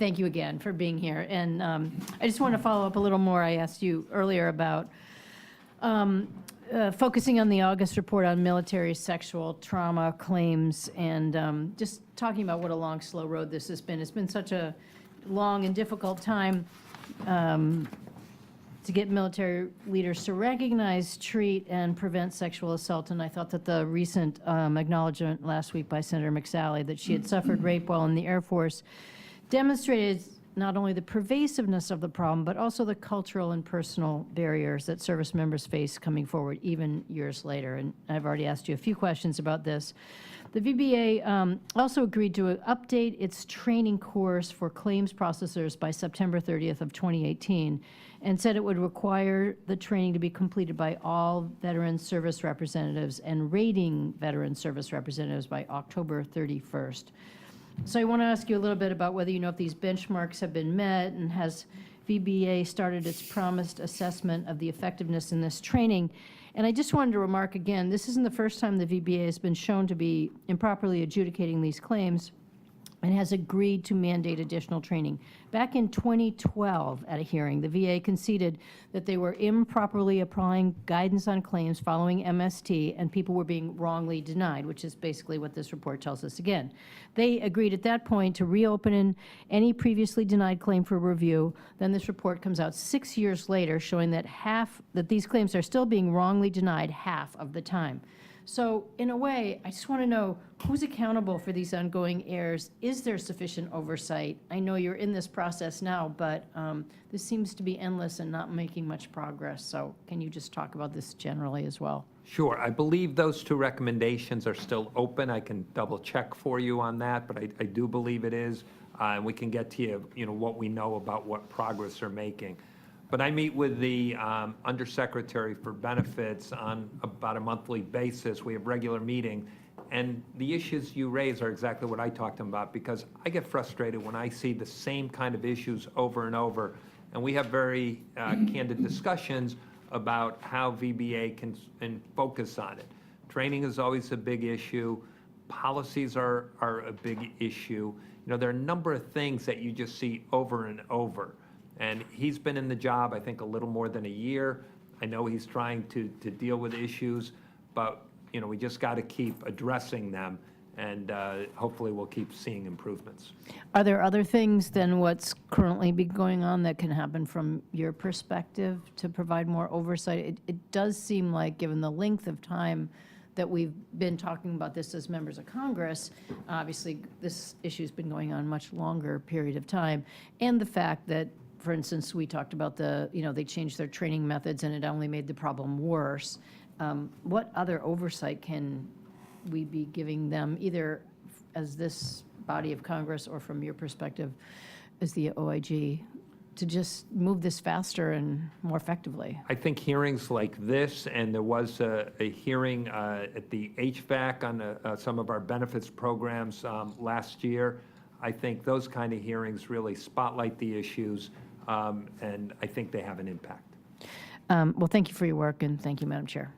Thank you again for being here. And I just want to follow up a little more. I asked you earlier about focusing on the August report on military sexual trauma claims and just talking about what a long, slow road this has been. It's been such a long and difficult time to get military leaders to recognize, treat, and prevent sexual assault. And I thought that the recent acknowledgement last week by Senator McSally that she had suffered rape while in the Air Force demonstrated not only the pervasiveness of the problem, but also the cultural and personal barriers that service members face coming forward even years later. And I've already asked you a few questions about this. The VBA also agreed to update its training course for claims processors by September 30th of 2018 and said it would require the training to be completed by all veteran service representatives and rating veteran service representatives by October 31st. So I want to ask you a little bit about whether you know if these benchmarks have been met, and has VBA started its promised assessment of the effectiveness in this training. And I just wanted to remark again, this isn't the first time the VBA has been shown to be improperly adjudicating these claims and has agreed to mandate additional training. Back in 2012 at a hearing, the VA conceded that they were improperly applying guidance on claims following MST and people were being wrongly denied, which is basically what this report tells us again. They agreed at that point to reopen any previously denied claim for review. Then this report comes out 6 years later showing that these claims are still being wrongly denied half of the time. So in a way, I just want to know who's accountable for these ongoing errors. Is there sufficient oversight? I know you're in this process now, but this seems to be endless and not making much progress. So can you just talk about this generally as well? Sure. I believe those two recommendations are still open. I can double check for you on that, but I do believe it is. And we can get to you, what we know about what progress they're making. But I meet with the Undersecretary for Benefits on about a monthly basis. We have regular meeting. And the issues you raise are exactly what I talked about, because I get frustrated when I see the same kind of issues over and over. And we have very candid discussions about how VBA can focus on it. Training is always a big issue. Policies are a big issue. There are a number of things that you just see over and over. And he's been in the job, I think, a little more than a year. I know he's trying to deal with issues, but we just got to keep addressing them, and hopefully we'll keep seeing improvements. Are there other things than what's currently been going on that can happen from your perspective to provide more oversight? It does seem like, given the length of time that we've been talking about this as members of Congress, obviously this issue's been going on much longer period of time, and the fact that, for instance, we talked about they changed their training methods and it only made the problem worse. What other oversight can we be giving them, either as this body of Congress or from your perspective as the OIG, to just move this faster and more effectively? I think hearings like this, and there was a hearing at the HVAC on some of our benefits programs last year. I think those kind of hearings really spotlight the issues, and I think they have an impact. Well, thank you for your work, and thank you, Madam Chair.